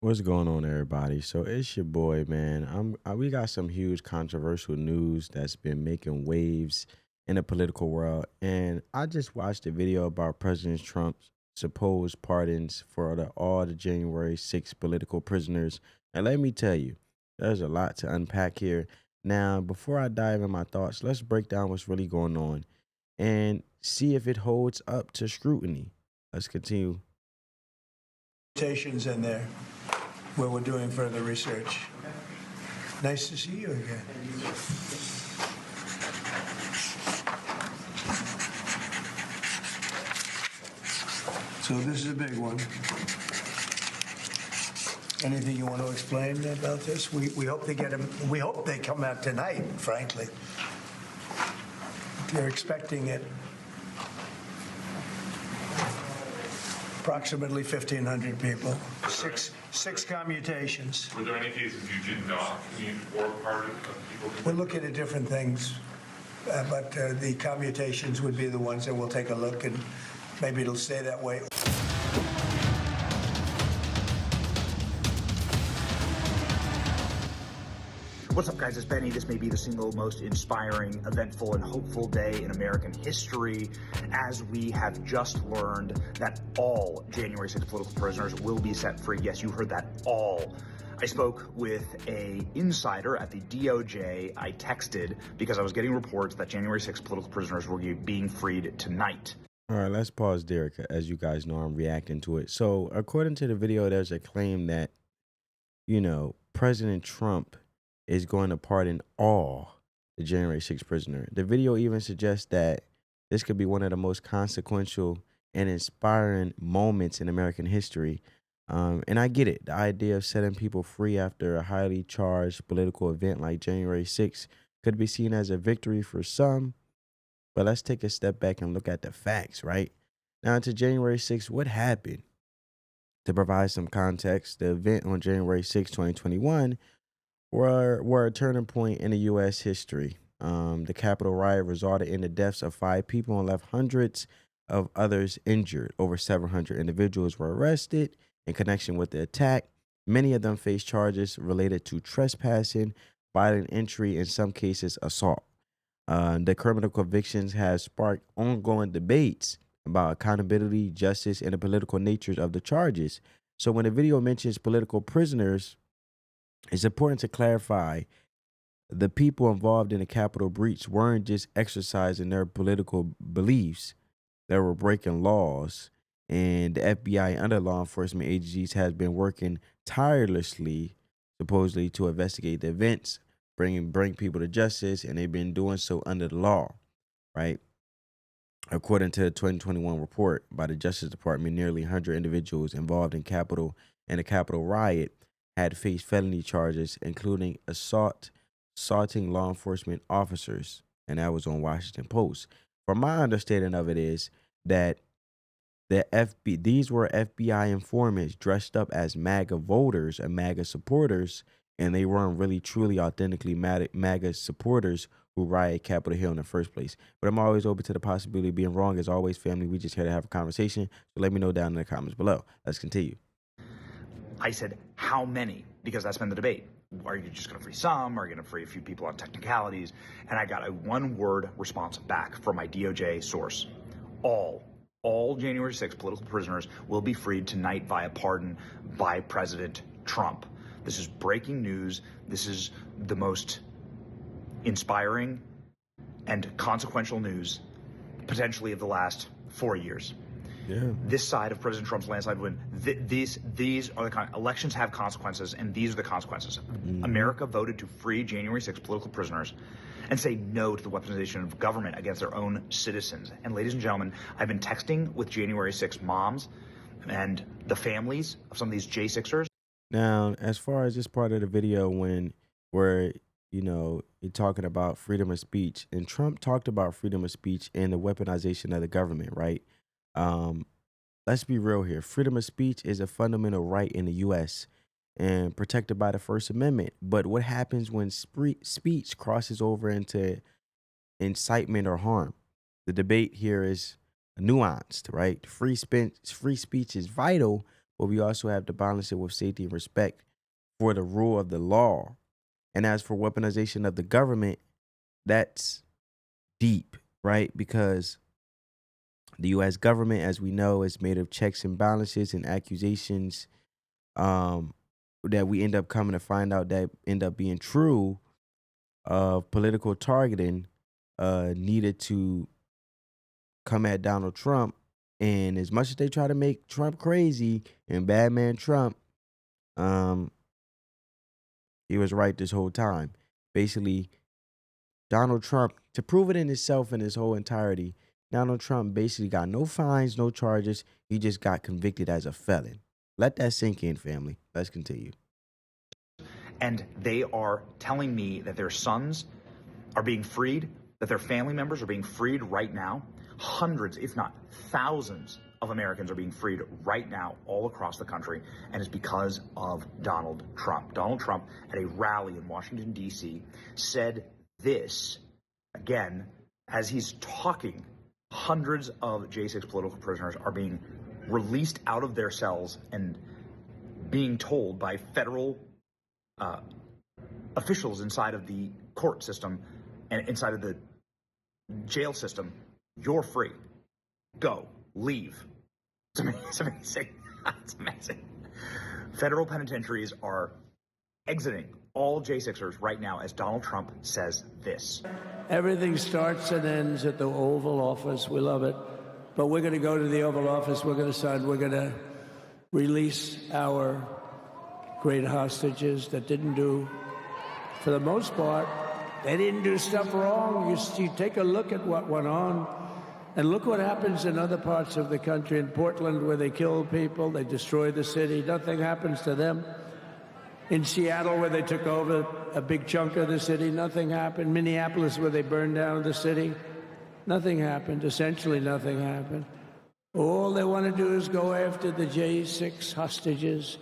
What's going on, everybody? So it's your boy, man. We got some huge controversial news that's been making waves in the political world, and I just watched a video about President Trump's supposed pardons for all the January 6th political prisoners. And let me tell you, there's a lot to unpack here. Now, before I dive in my thoughts, let's break down what's really going on and see if it holds up to scrutiny. Let's continue. Mutations in there where we're doing further research. Nice to see you again. So this is a big one. Anything you want to explain about this? We hope they get them. We hope they come out tonight, frankly. They're expecting it. Approximately 1,500 people. Six commutations. Were there any cases you did not commute or pardon of people? We're looking at different things, but the commutations would be the ones that we'll take a look, and maybe it'll stay that way. What's up, guys? It's Benny. This may be the single most inspiring, eventful, and hopeful day in American history, as we have just learned that all January 6th political prisoners will be set free. Yes, you heard that, all. I spoke with an insider at the DOJ. I texted because I was getting reports that January 6th political prisoners were being freed tonight. All right, let's pause there. As you guys know, I'm reacting to it. So, according to the video, there's a claim that, President Trump is going to pardon all the January 6th prisoner. The video even suggests that this could be one of the most consequential and inspiring moments in American history. And I get it. The idea of setting people free after a highly charged political event like January 6th could be seen as a victory for some. But let's take a step back and look at the facts, right? Now, to January 6th, what happened? To provide some context, the event on January 6, 2021 were a turning point in the U.S. history. The Capitol riot resulted in the deaths of 5 people and left hundreds of others injured. Over 700 individuals were arrested in connection with the attack. Many of them faced charges related to trespassing, violent entry, in some cases assault. The criminal convictions have sparked ongoing debates about accountability, justice, and the political natures of the charges. So when the video mentions political prisoners, it's important to clarify the people involved in the Capitol breach weren't just exercising their political beliefs, they were breaking laws. And the FBI and other law enforcement agencies has been working tirelessly, supposedly, to investigate the events, bring people to justice, and they've been doing so under the law, right? According to the 2021 report by the Justice Department, nearly 100 individuals involved in the Capitol riot had faced felony charges, including assaulting law enforcement officers, and that was on Washington Post. From my understanding of it is that these were FBI informants dressed up as MAGA voters and MAGA supporters, and they weren't really truly authentically MAGA supporters who riot Capitol Hill in the first place. But I'm always open to the possibility of being wrong. As always, family, we just here to have a conversation. So let me know down in the comments below. Let's continue. I said, how many? Because that's been the debate. Are you just going to free some? Are you going to free a few people on technicalities? And I got a one-word response back from my DOJ source. All January 6th political prisoners will be freed tonight via pardon by President Trump. This is breaking news. This is the most inspiring and consequential news potentially of the last 4 years. Yeah. This side of President Trump's landslide win, these are the elections have consequences, and these are the consequences. America voted to free January 6th political prisoners and say no to the weaponization of government against their own citizens. And ladies and gentlemen, I've been texting with January 6th moms and the families of some of these J6ers. Now, as far as this part of the video where you're talking about freedom of speech, and Trump talked about freedom of speech and the weaponization of the government, right? Let's be real here. Freedom of speech is a fundamental right in the U.S. and protected by the First Amendment. But what happens when speech crosses over into incitement or harm? The debate here is nuanced, right? Free speech is vital, but we also have to balance it with safety and respect for the rule of the law. And as for weaponization of the government, that's deep, right? Because the U.S. government, as we know, is made of checks and balances and accusations that we end up coming to find out that end up being true of political targeting needed to come at Donald Trump. And as much as they try to make Trump crazy and bad man Trump, he was right this whole time. Basically, Donald Trump, to prove it in itself in his whole entirety, Donald Trump basically got no fines, no charges. He just got convicted as a felon. Let that sink in, family. Let's continue. And they are telling me that their sons are being freed, that their family members are being freed right now. Hundreds, if not thousands, of Americans are being freed right now all across the country, and it's because of Donald Trump. Donald Trump, at a rally in Washington, D.C., said this, again, as he's talking, hundreds of J6 political prisoners are being released out of their cells and being told by federal officials inside of the court system and inside of the jail system, you're free. Go. Leave. It's amazing. It's amazing. Federal penitentiaries are exiting all J6ers right now as Donald Trump says this. Everything starts and ends at the Oval Office. We love it. But we're going to go to the Oval Office. We're going to release our great hostages that didn't do, for the most part, they didn't do stuff wrong. You take a look at what went on, and look what happens in other parts of the country. In Portland, where they kill people, they destroy the city, nothing happens to them. In Seattle, where they took over a big chunk of the city, nothing happened. Minneapolis, where they burned down the city, nothing happened. Essentially nothing happened. All they want to do is go after the J6 hostages.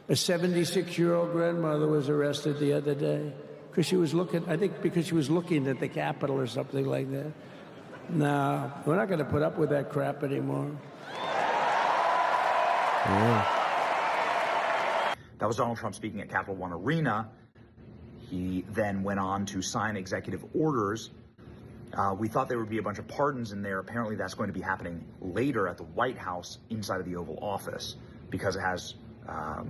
A 76-year-old grandmother was arrested the other day because she was looking, I think because she was looking at the Capitol or something like that. No, we're not going to put up with that crap anymore. Yeah. That was Donald Trump speaking at Capital One Arena. He then went on to sign executive orders. We thought there would be a bunch of pardons in there. Apparently that's going to be happening later at the White House inside of the Oval Office because it has a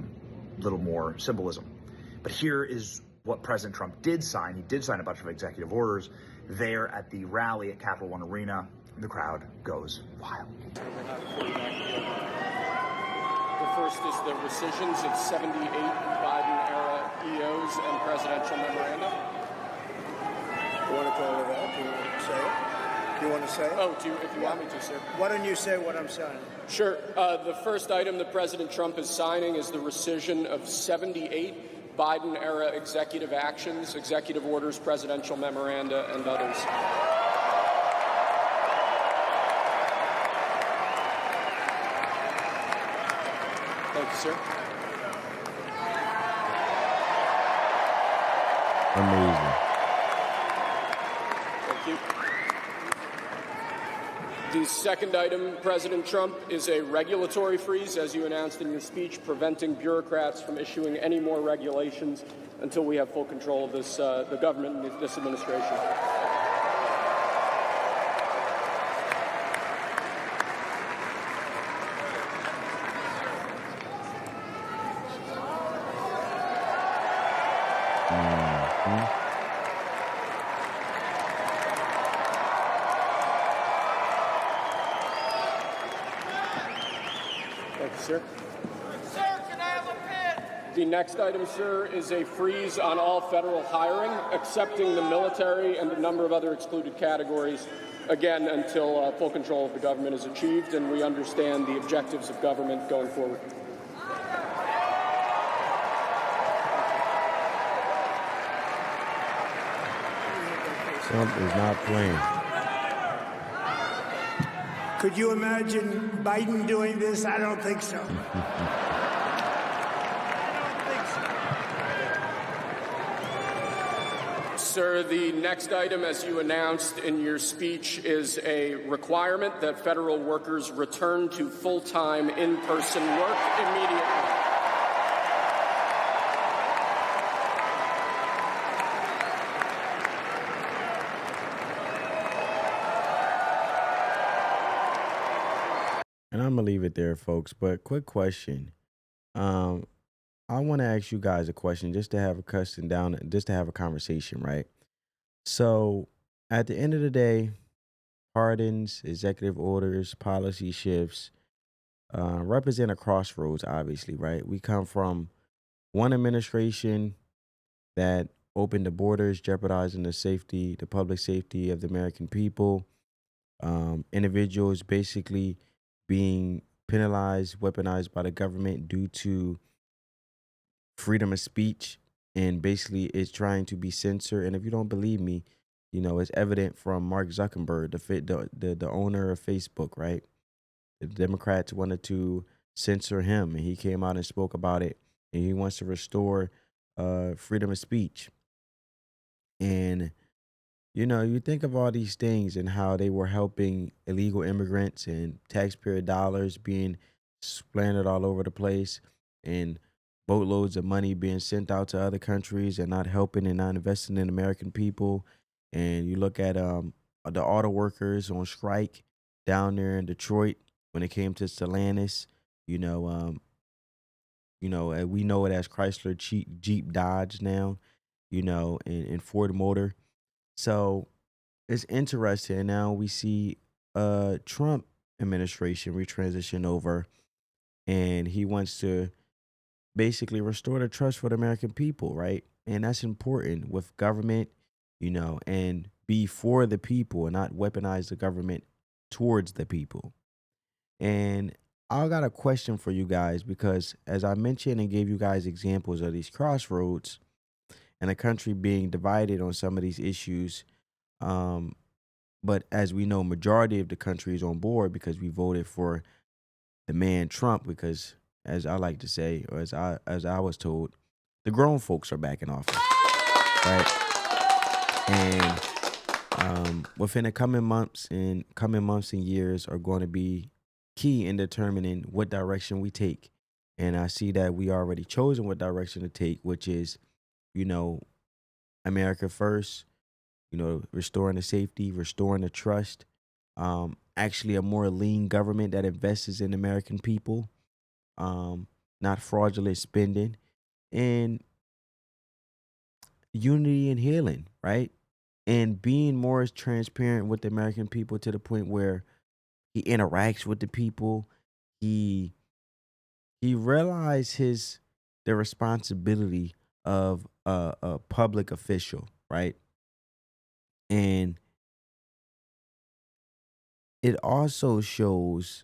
little more symbolism. But here is what President Trump did sign. He did sign a bunch of executive orders there at the rally at Capital One Arena. The crowd goes wild. The first is the rescissions of 78 Biden-era EOs and presidential memoranda. You want to go over that? Do you want to say it? Do you want to say it? Oh, if you want me to, sir. Why don't you say what I'm saying? Sure. The first item that President Trump is signing is the rescission of 78 Biden-era executive actions, executive orders, presidential memoranda, and others. Thank you, sir. Amazing. Thank you. The second item, President Trump, is a regulatory freeze, as you announced in your speech, preventing bureaucrats from issuing any more regulations until we have full control of this, the government and this administration. Thank you, sir. Sir, can I have a pen? The next item, sir, is a freeze on all federal hiring, excepting the military and a number of other excluded categories, again, until full control of the government is achieved and we understand the objectives of government going forward. Trump is not playing. Could you imagine Biden doing this? I don't think so. Sir, the next item, as you announced in your speech, is a requirement that federal workers return to full-time in-person work immediately. And I'm gonna leave it there, folks. But quick question. Um, I want to ask you guys a question just to have a custom down, just to have a conversation, right? So, at the end of the day, pardons, executive orders, policy shifts represent a crossroads. Obviously, right? We come from one administration that opened the borders, jeopardizing the public safety of the American people. Individuals basically being penalized, weaponized by the government due to freedom of speech, and basically it's trying to be censored. And if you don't believe me, it's evident from Mark Zuckerberg, the owner of Facebook, right? The Democrats wanted to censor him, and he came out and spoke about it, and he wants to restore freedom of speech. And you think of all these things and how they were helping illegal immigrants and taxpayer dollars being splattered all over the place, and boatloads of money being sent out to other countries and not helping and not investing in American people. And you look at the auto workers on strike down there in Detroit when it came to Stellantis, you know, we know it as Chrysler, Jeep, Dodge now, and Ford Motor. So it's interesting. Now we see Trump administration retransition over, and he wants to basically restore the trust for the American people, right? And that's important with government, and be for the people and not weaponize the government towards the people. And I got a question for you guys because as I mentioned and gave you guys examples of these crossroads and a country being divided on some of these issues, um, but as we know, majority of the country is on board because we voted for the man Trump. Because, as I like to say, or as I was told, the grown folks are back in office, right? And within the coming months and years are going to be key in determining what direction we take. And I see that we already chosen what direction to take, which is, you know, America first, restoring the safety, restoring the trust, actually a more lean government that invests in American people, not fraudulent spending, and unity and healing, right? And being more transparent with the American people to the point where he interacts with the people. He he realized the responsibility of a public official, right? And it also shows,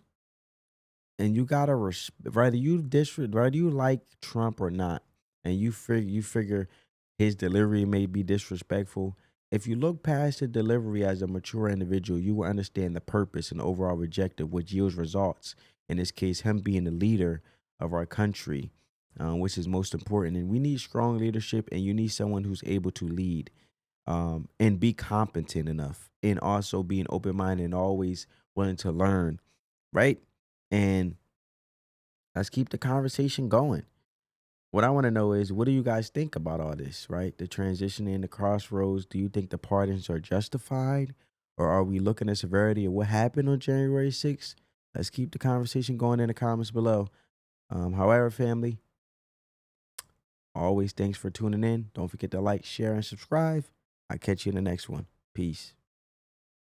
and you gotta whether you like Trump or not, and you figure his delivery may be disrespectful. If you look past the delivery as a mature individual, you will understand the purpose and overall objective, which yields results. In this case, him being the leader of our country, which is most important. And we need strong leadership, and you need someone who's able to lead, and be competent enough, and also being open minded and always willing to learn, right? And let's keep the conversation going. What I want to know is, what do you guys think about all this, right? The transition in the crossroads. Do you think the pardons are justified? Or are we looking at severity of what happened on January 6th? Let's keep the conversation going in the comments below. However, family, always thanks for tuning in. Don't forget to like, share, and subscribe. I'll catch you in the next one. Peace.